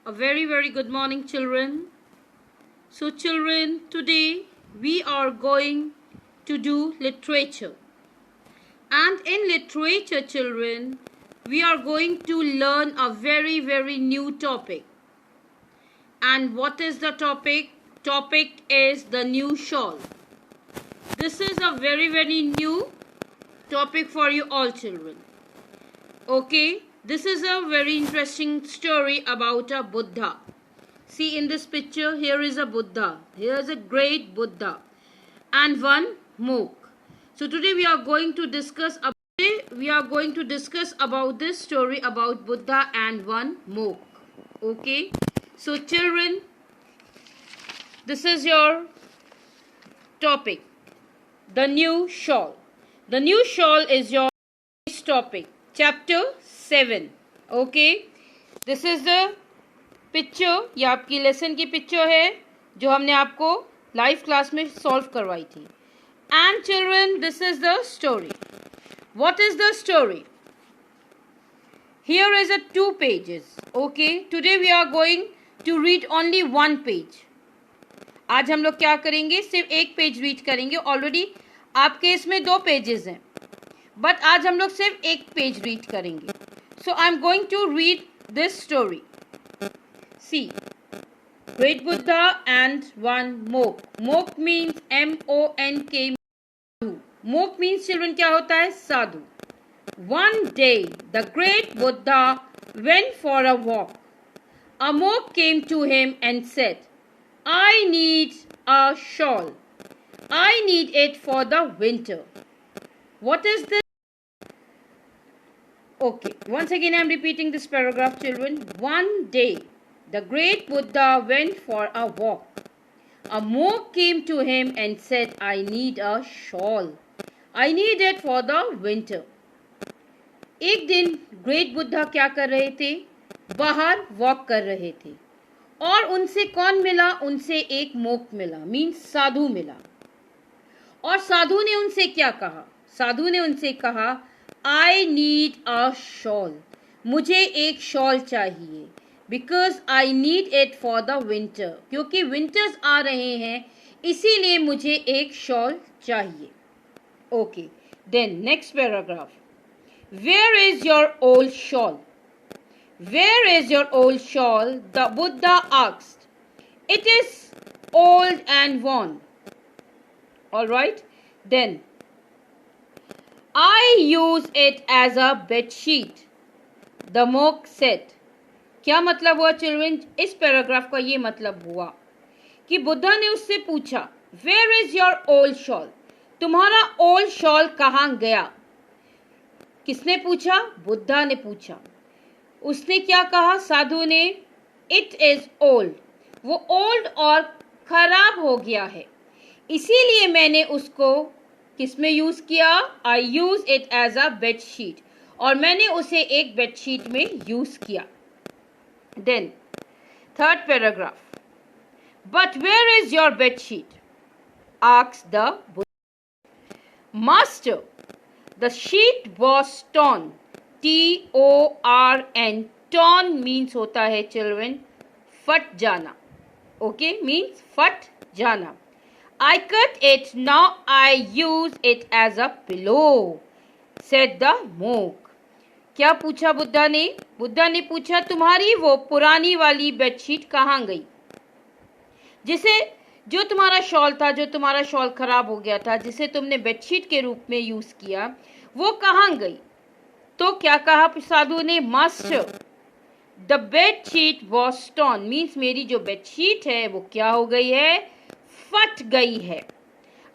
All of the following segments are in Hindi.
A very good morning, children. So children, today we are going to do literature. And in literature, children, we are going to learn a very new topic. And what is the topic? Topic is the new shawl. This is a very new topic for you all children. Okay, this is a very interesting story about a Buddha. See in this picture, here is a Buddha. Here is a great Buddha and one monk. So today we are going to discuss about this story about Buddha and one monk. Okay, so children, this is your topic, the new shawl. The new shawl is your topic, chapter 7. Okay, this is the picture, ये आपकी लेसन की पिक्चर है जो हमने आपको लाइव क्लास में सॉल्व करवाई थी. And children, this is the story. What is the story? Here is a 2 pages. Okay, today we are going to read only 1 page. आज हम लोग क्या करेंगे? सिर्फ 1 पेज रीड करेंगे. ऑलरेडी आपके इसमें 2 पेजेस हैं, बट आज हम लोग सिर्फ 1 पेज रीड करेंगे. So I am going to read this story. See, great Buddha and one monk. Monk means M-O-N-K. Monk means children क्या होता है? साधु. One day, the great Buddha went for a walk. A monk came to him and said, I need a shawl. I need it for the winter. What is this? Okay, once again I am repeating this paragraph, children. One day, the great Buddha went for a walk. A monk came to him and said, I need a shawl. I need it for the winter. एक दिन ग्रेट बुद्धा क्या कर रहे थे? बाहर वॉक कर रहे थे. और उनसे कौन मिला? उनसे एक मोक मिला, मीन्स साधु मिला. और साधु ने उनसे क्या कहा? साधु ने उनसे कहा, I need a shawl. मुझे एक शॉल चाहिए. Because I need it for the winter. क्योंकि winters आ रहे हैं, इसीलिए मुझे एक शॉल चाहिए. Okay. Then next paragraph. Where is your old shawl? Where is your old shawl? The Buddha asked. It is old and worn. All right. Then I use it as a bed sheet. The monk said. क्या मतलब हुआ चिल्ड्रन? इस पैराग्राफ का ये मतलब हुआ कि बुद्धा ने उससे पूछा, where is your old shawl? तुम्हारा ओल्ड शॉल कहाँ गया? किसने पूछा? बुद्धा ने पूछा. उसने क्या कहा? साधु ने, इट इज ओल्ड. वो ओल्ड और खराब हो गया है, इसीलिए मैंने उसको किस में यूज किया? I use it as a bed sheet. और मैंने उसे एक बेडशीट में यूज किया. Then, third paragraph. But where is your bed sheet? Asked the Buddha. Master, the sheet was torn. T-O-R-N. Torn means होता है children फट जाना. Okay, means फट जाना. I cut it, now I use it as a pillow, said the monk. क्या पूछा बुद्धा ने? बुद्धा ने पूछा, तुम्हारी वो पुरानी वाली बेडशीट कहाँ गई? जो तुम्हारा शॉल था, जो तुम्हारा शॉल खराब हो गया था, जिसे तुमने बेडशीट के रूप में यूज किया, वो कहाँ गई? तो क्या कहा साधु ने? Master, the bedsheet was torn. Means मेरी जो बेडशीट है वो क्या हो गई है? फट गई है.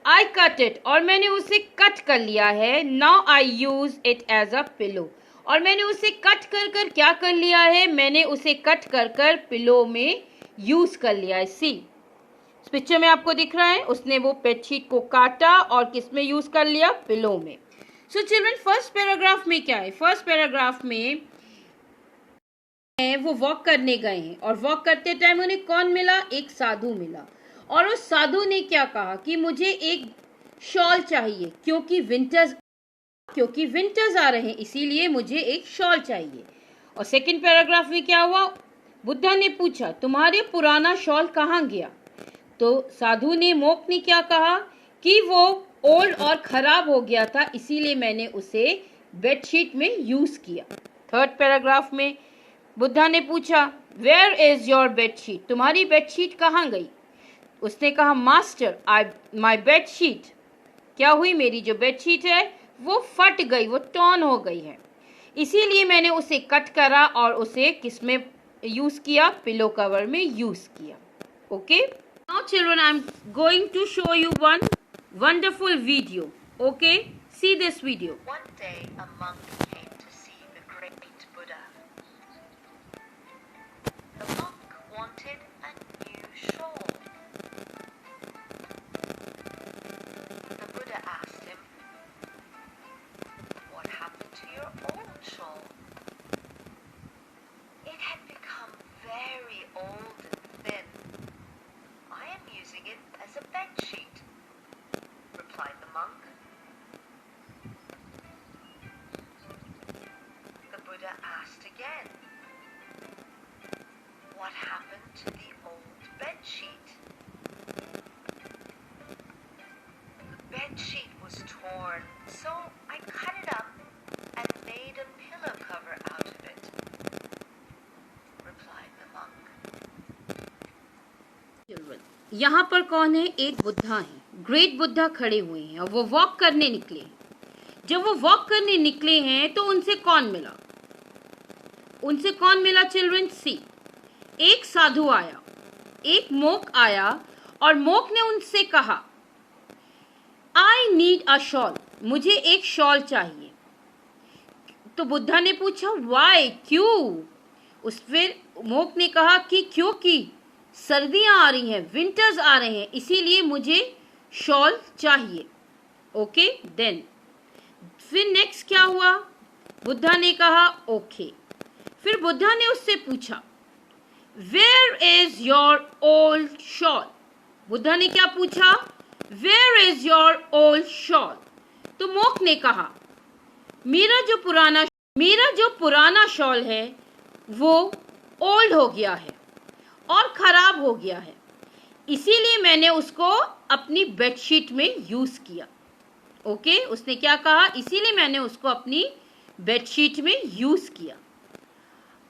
I cut it. और मैंने उसे कट कर लिया है. Now I use it as a pillow. और मैंने उसे कट कर क्या कर लिया है? मैंने उसे कट कर पिलो में यूज कर लिया है. सी, इस पिक्चर में आपको दिख रहा है, उसने वो बेडशीट को काटा और किस में यूज कर लिया? पिलो में. सो चिल्ड्रन, फर्स्ट पैराग्राफ में क्या है? फर्स्ट पैराग्राफ में वो वॉक करने गए हैं और वॉक करते टाइम उन्हें कौन मिला? एक साधु मिला. और उस साधु ने क्या कहा कि मुझे एक शॉल चाहिए क्योंकि विंटर्स आ रहे हैं, इसीलिए मुझे एक शॉल चाहिए. और सेकंड पैराग्राफ में क्या हुआ? बुद्धा ने पूछा, तुम्हारे पुराना शॉल कहाँ गया? तो साधु ने, मोक ने क्या कहा कि वो ओल्ड और खराब हो गया था, इसीलिए मैंने उसे बेडशीट में यूज किया। थर्ड पैराग्राफ में बुद्धा ने पूछा, वेयर इज योर बेडशीट? तुम्हारी बेडशीट कहाँ गई? उसने कहा, मास्टर, माई बेडशीट क्या हुई? मेरी जो बेडशीट है वो फट गई, वो टॉर्न हो गई है, इसीलिए मैंने उसे कट करा और उसे किस में यूज किया? पिलो कवर में यूज किया। Okay, now children, I am going to show you one wonderful video. Okay, see this video. One day a monk came to see the great Buddha. The monk wanted a new shawl. The Buddha asked him, what happened to your old shawl? It had become very old and thin. I am using it as a bed sheet, replied the monk. The Buddha asked again, what happened to the old bed sheet? The bed sheet was torn, so I cut it up and made a pillow cover out of it, replied the monk. यहाँ पर कौन है? एक बुद्धा है, ग्रेट बुद्धा खड़े हुए हैं और वो वॉक करने निकले हैं। जब वो वॉक करने निकले हैं तो उनसे कौन मिला? उनसे कौन मिला चिल्ड्रन? सी, एक साधु आया, एक मोक आया और मोक ने उनसे कहा, आई नीड अ शॉल, मुझे एक शॉल चाहिए। तो बुद्धा ने पूछा, वाई, क्यों? फिर मोक ने कहा कि क्योंकि सर्दियां आ रही हैं, विंटर्स आ रहे हैं, इसीलिए मुझे शॉल चाहिए। ओके, देन फिर नेक्स्ट क्या हुआ? बुद्धा ने कहा ओके। फिर बुद्धा ने उससे पूछा, where is your old shawl? Buddha ने क्या पूछा? Where is your old shawl? तो मोक ने कहा, मेरा जो पुराना शॉल है वो ओल्ड हो गया है और खराब हो गया है, इसीलिए मैंने उसको अपनी बेडशीट में यूज किया। ओके, उसने क्या कहा? इसीलिए मैंने उसको अपनी बेडशीट में यूज किया।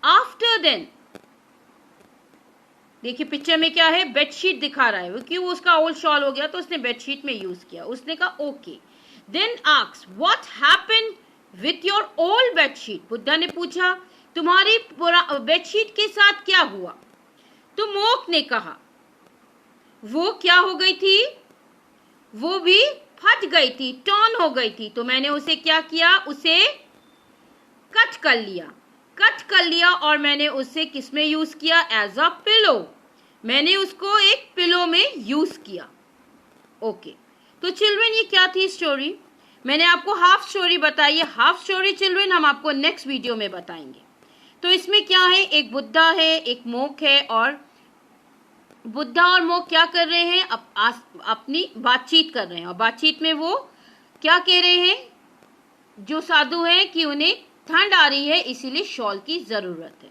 आफ्टर देन, देखिए पिक्चर में क्या है? बेडशीट दिखा रहा है, क्योंकि वो उसका ओल्ड शॉल हो गया तो उसने बेडशीट में यूज किया। उसने कहा okay. Then asks, what happened with your old bedsheet? Buddha ने पूछा, तुम्हारी बेडशीट के साथ क्या हुआ? तो मोक ने कहा, वो क्या हो गई थी? वो भी फट गई थी, टॉर्न हो गई थी, तो मैंने उसे क्या किया? उसे कट कर लिया और मैंने उसे किस में यूज किया? एज अ पिलो, मैंने उसको एक पिलो में यूज किया। ओके, तो चिल्ड्रन ये क्या थी स्टोरी? मैंने आपको हाफ स्टोरी बताई है। हाफ स्टोरी चिल्ड्रन हम आपको नेक्स्ट वीडियो में बताएंगे। तो इसमें क्या है? एक बुद्धा है, एक मोक है, और बुद्धा और मोक क्या कर रहे हैं? अपनी बातचीत कर रहे हैं, और बातचीत में वो क्या कह रहे हैं जो साधु हैं कि उन्हें ठंड आ रही है, इसीलिए शॉल की जरूरत है।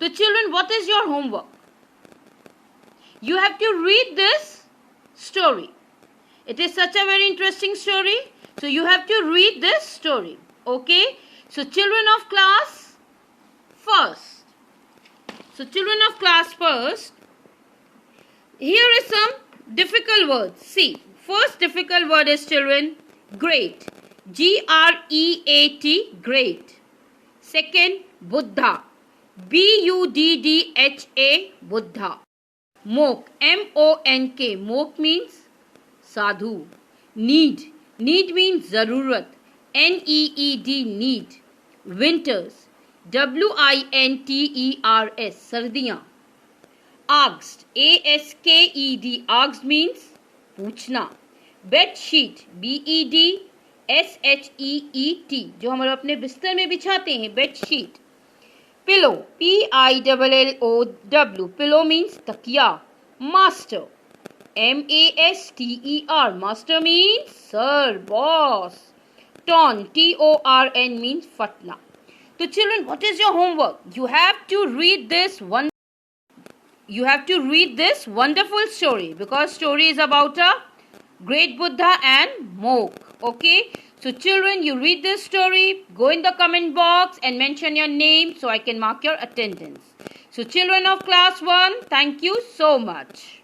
तो children, what is your homework? You have to read this story. It is such a very interesting story, so you have to read this story. Okay, so children of class first, here is some difficult words. See, first difficult word is children, great, G-R-E-A-T, great. Second, Buddha, B-U-D-D-H-A, Buddha. Monk, M-O-N-K, monk means Sadhu. Need means जरूरत, N-E-E-D, need. Winters, W-I-N-T-E-R-S, सर्दियां. Asked, A-S-K-E-D, asked means पूछना. Bedsheet, B-E-D-S-H-E-E-T, जो हम अपने बिस्तर में बिछाते हैं, bedsheet. Pillow, P-I-L-L-O-W, pillow means तकिया. Master, M-A-S-T-E-R, master means sir, boss. Torn, T-O-R-N means fatna. So children, what is your homework? You have to read this one you have to read this wonderful story, because story is about a great Buddha and monk. Okay, so children, you read this story, go in the comment box and mention your name so I can mark your attendance. So children of class 1, thank you so much.